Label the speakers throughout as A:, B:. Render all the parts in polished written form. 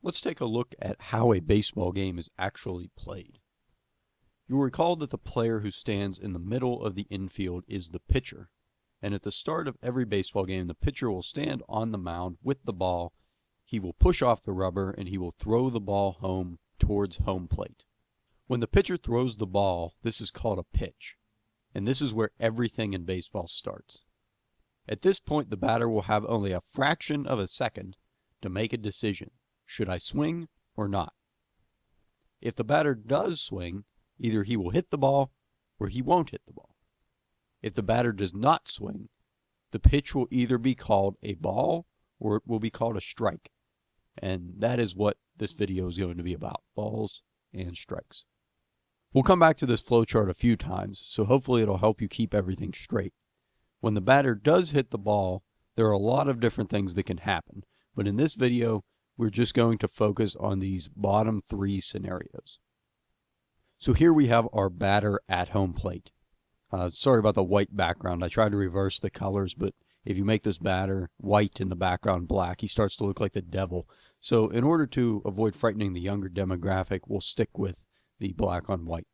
A: Let's take a look at how a baseball game is actually played. You'll recall that the player who stands in the middle of the infield is the pitcher. And at the start of every baseball game, the pitcher will stand on the mound with the ball. He will push off the rubber and he will throw the ball home towards home plate. When the pitcher throws the ball, this is called a pitch. And this is where everything in baseball starts. At this point, the batter will have only a fraction of a second to make a decision. Should I swing or not? If the batter does swing, either he will hit the ball or he won't hit the ball. If the batter does not swing, the pitch will either be called a ball or it will be called a strike. And that is what this video is going to be about, balls and strikes. We'll come back to this flowchart a few times, so hopefully it'll help you keep everything straight. When the batter does hit the ball, there are a lot of different things that can happen, but in this video, we're just going to focus on these bottom three scenarios. So here we have our batter at home plate. Sorry about the white background. I tried to reverse the colors, but if you make this batter white in the background black, he starts to look like the devil. So in order to avoid frightening the younger demographic, we'll stick with the black on white.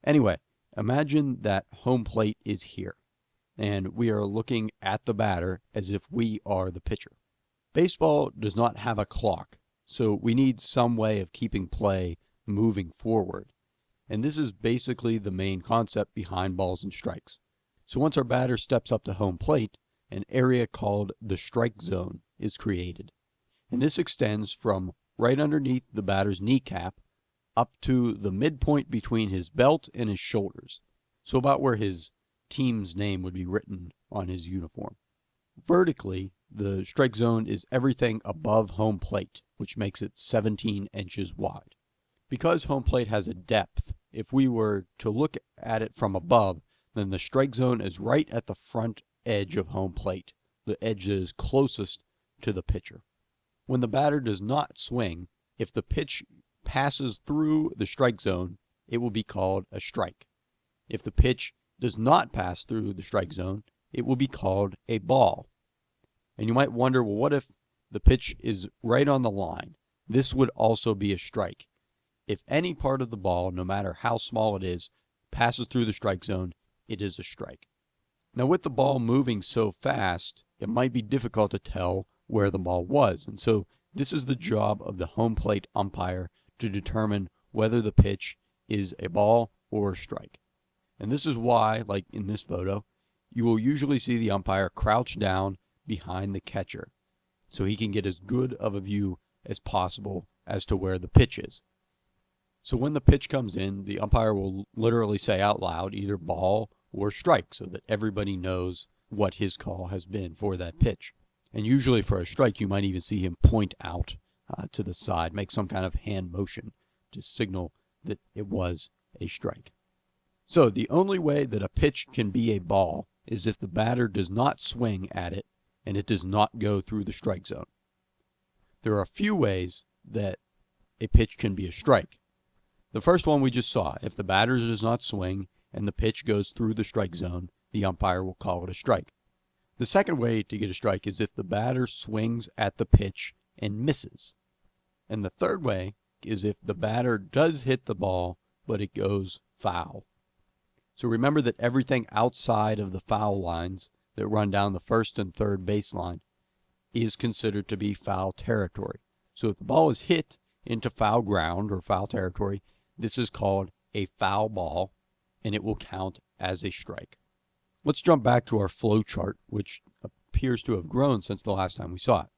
A: Anyway, imagine that home plate is here, and we are looking at the batter as if we are the pitcher. Baseball does not have a clock, so we need some way of keeping play moving forward. And this is basically the main concept behind balls and strikes. So once our batter steps up to home plate, an area called the strike zone is created. And this extends from right underneath the batter's kneecap up to the midpoint between his belt and his shoulders. So about where his team's name would be written on his uniform. Vertically, the strike zone is everything above home plate, which makes it 17 inches wide. Because home plate has a depth, if we were to look at it from above, then the strike zone is right at the front edge of home plate, the edge that is closest to the pitcher. When the batter does not swing, if the pitch passes through the strike zone, it will be called a strike. If the pitch does not pass through the strike zone, it will be called a ball. And you might wonder, well, what if the pitch is right on the line? This would also be a strike. If any part of the ball, no matter how small it is, passes through the strike zone, it is a strike. Now with the ball moving so fast, it might be difficult to tell where the ball was. And so this is the job of the home plate umpire to determine whether the pitch is a ball or a strike. And this is why, like in this photo, you will usually see the umpire crouch down behind the catcher so he can get as good of a view as possible as to where the pitch is. So when the pitch comes in, the umpire will literally say out loud either ball or strike so that everybody knows what his call has been for that pitch. And usually for a strike, you might even see him point out to the side, make some kind of hand motion to signal that it was a strike. So the only way that a pitch can be a ball is if the batter does not swing at it and it does not go through the strike zone. There are a few ways that a pitch can be a strike. The first one we just saw, if the batter does not swing and the pitch goes through the strike zone, the umpire will call it a strike. The second way to get a strike is if the batter swings at the pitch and misses. And the third way is if the batter does hit the ball, but it goes foul. So remember that everything outside of the foul lines that run down the first and third baseline is considered to be foul territory. So if the ball is hit into foul ground or foul territory, this is called a foul ball, and it will count as a strike. Let's jump back to our flow chart, which appears to have grown since the last time we saw it.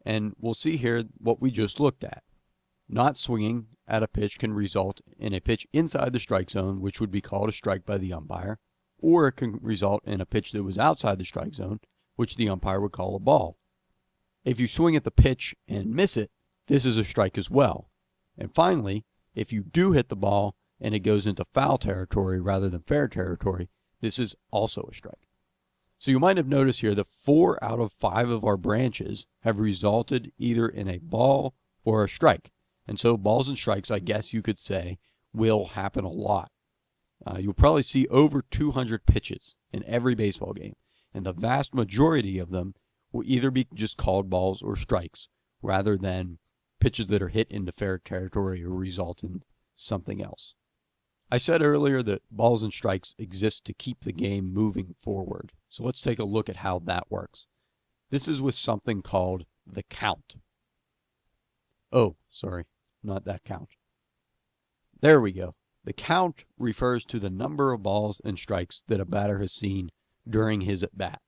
A: And we'll see here what we just looked at. Not swinging at a pitch can result in a pitch inside the strike zone, which would be called a strike by the umpire, or it can result in a pitch that was outside the strike zone, which the umpire would call a ball. If you swing at the pitch and miss it, this is a strike as well. And finally, if you do hit the ball and it goes into foul territory rather than fair territory, this is also a strike. So you might have noticed here that 4 out of 5 of our branches have resulted either in a ball or a strike. And so balls and strikes, I guess you could say, will happen a lot. You'll probably see over 200 pitches in every baseball game, and the vast majority of them will either be just called balls or strikes rather than pitches that are hit into fair territory or result in something else. I said earlier that balls and strikes exist to keep the game moving forward. So let's take a look at how that works. This is with something called the count. Oh, sorry, not that count. There we go. The count refers to the number of balls and strikes that a batter has seen during his at-bat.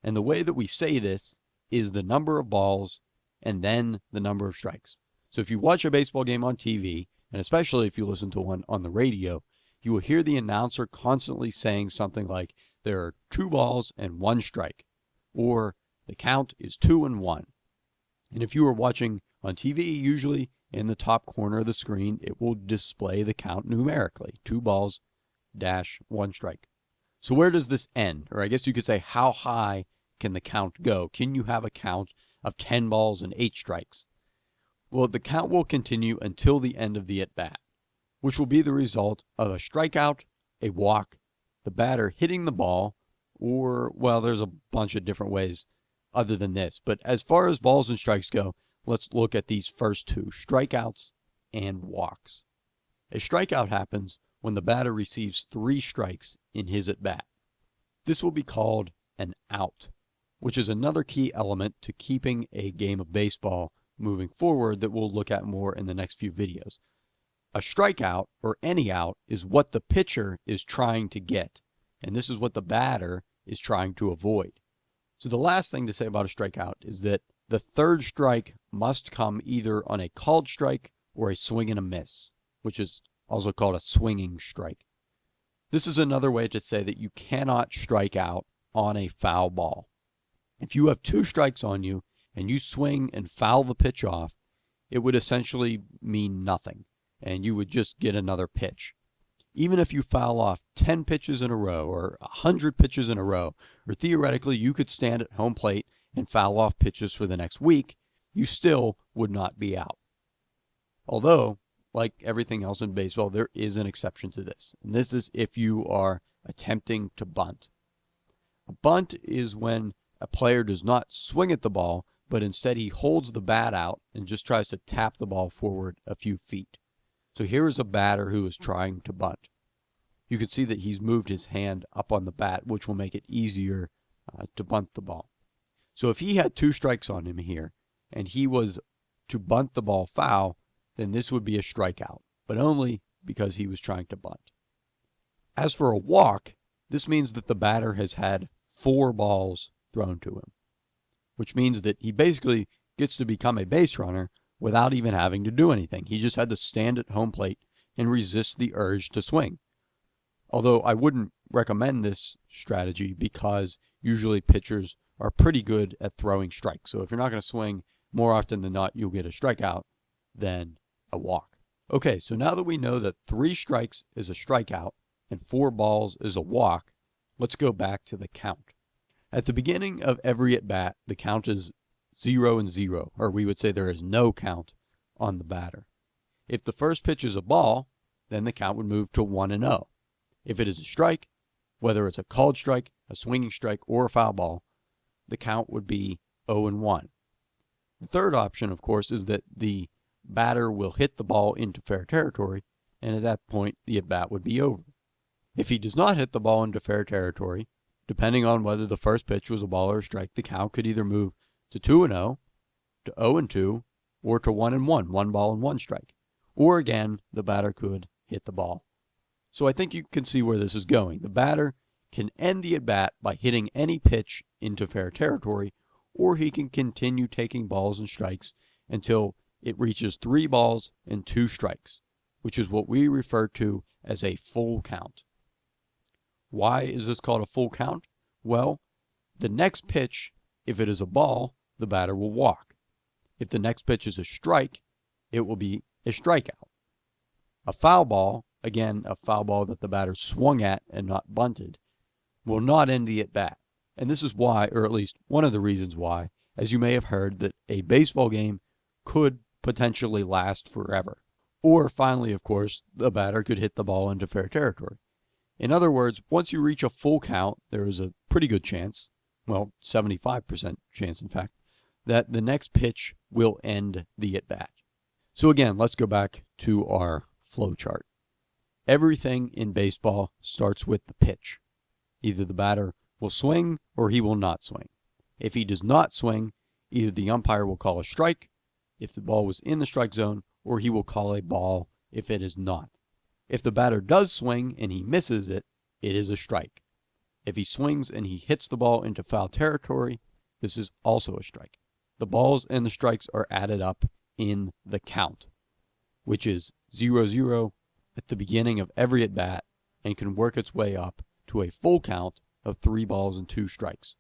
A: And the way that we say this is the number of balls and then the number of strikes. So if you watch a baseball game on TV, and especially if you listen to one on the radio, you will hear the announcer constantly saying something like, there are 2 balls and 1 strike, or the count is 2-1. And if you are watching on TV, usually in the top corner of the screen, it will display the count numerically, 2 balls dash 1 strike. So where does this end? Or I guess you could say, how high can the count go? Can you have a count of 10 balls and 8 strikes? Well, the count will continue until the end of the at-bat, which will be the result of a strikeout, a walk, the batter hitting the ball, or, well, there's a bunch of different ways other than this. But as far as balls and strikes go, let's look at these first 2, strikeouts and walks. A strikeout happens when the batter receives 3 strikes in his at-bat. This will be called an out, which is another key element to keeping a game of baseball moving forward that we'll look at more in the next few videos. A strikeout, or any out, is what the pitcher is trying to get, and this is what the batter is trying to avoid. So the last thing to say about a strikeout is that the 3rd strike must come either on a called strike or a swing and a miss, which is also called a swinging strike. This is another way to say that you cannot strike out on a foul ball. If you have 2 strikes on you and you swing and foul the pitch off, it would essentially mean nothing, and you would just get another pitch. Even if you foul off 10 pitches in a row or 100 pitches in a row, or theoretically you could stand at home plate and foul off pitches for the next week, you still would not be out. Although, like everything else in baseball, there is an exception to this, and this is if you are attempting to bunt. A bunt is when a player does not swing at the ball, but instead he holds the bat out and just tries to tap the ball forward a few feet. So here is a batter who is trying to bunt. You can see that he's moved his hand up on the bat, which will make it easier to bunt the ball. So if he had 2 strikes on him here, and he was to bunt the ball foul, then this would be a strikeout, but only because he was trying to bunt. As for a walk, this means that the batter has had 4 balls thrown to him, which means that he basically gets to become a base runner without even having to do anything. He just had to stand at home plate and resist the urge to swing. Although I wouldn't recommend this strategy because usually pitchers are pretty good at throwing strikes. So if you're not going to swing, more often than not, you'll get a strikeout than a walk. Okay, so now that we know that 3 strikes is a strikeout and 4 balls is a walk, let's go back to the count. At the beginning of every at-bat, the count is 0-0, or we would say there is no count on the batter. If the first pitch is a ball, then the count would move to 1-0. If it is a strike, whether it's a called strike, a swinging strike, or a foul ball, the count would be 0-1. The third option, of course, is that the batter will hit the ball into fair territory, and at that point, the at-bat would be over. If he does not hit the ball into fair territory, depending on whether the first pitch was a ball or a strike, the count could either move to 2-0, to 0-2, or to 1-1, 1 ball and 1 strike. Or again, the batter could hit the ball. So I think you can see where this is going. The batter can end the at-bat by hitting any pitch into fair territory, or he can continue taking balls and strikes until it reaches 3 balls and 2 strikes, which is what we refer to as a full count. Why is this called a full count? Well, the next pitch, if it is a ball, the batter will walk. If the next pitch is a strike, it will be a strikeout. A foul ball, again, a foul ball that the batter swung at and not bunted, will not end the at-bat. And this is why, or at least one of the reasons why, as you may have heard, that a baseball game could potentially last forever. Or finally, of course, the batter could hit the ball into fair territory. In other words, once you reach a full count, there is a pretty good chance, well, 75% chance in fact, that the next pitch will end the at-bat. So again, let's go back to our flow chart. Everything in baseball starts with the pitch. Either the batter will swing or he will not swing. If he does not swing, either the umpire will call a strike if the ball was in the strike zone, or he will call a ball if it is not. If the batter does swing and he misses it, it is a strike. If he swings and he hits the ball into foul territory, this is also a strike. The balls and the strikes are added up in the count, which is 0-0 at the beginning of every at-bat and can work its way up to a full count of 3 balls and 2 strikes.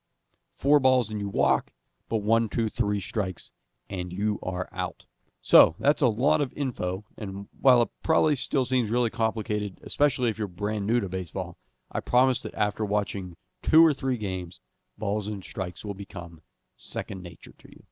A: 4 balls and you walk, but 1, 2, 3 strikes and you are out. So that's a lot of info, and while it probably still seems really complicated, especially if you're brand new to baseball, I promise that after watching 2 or 3 games, balls and strikes will become second nature to you.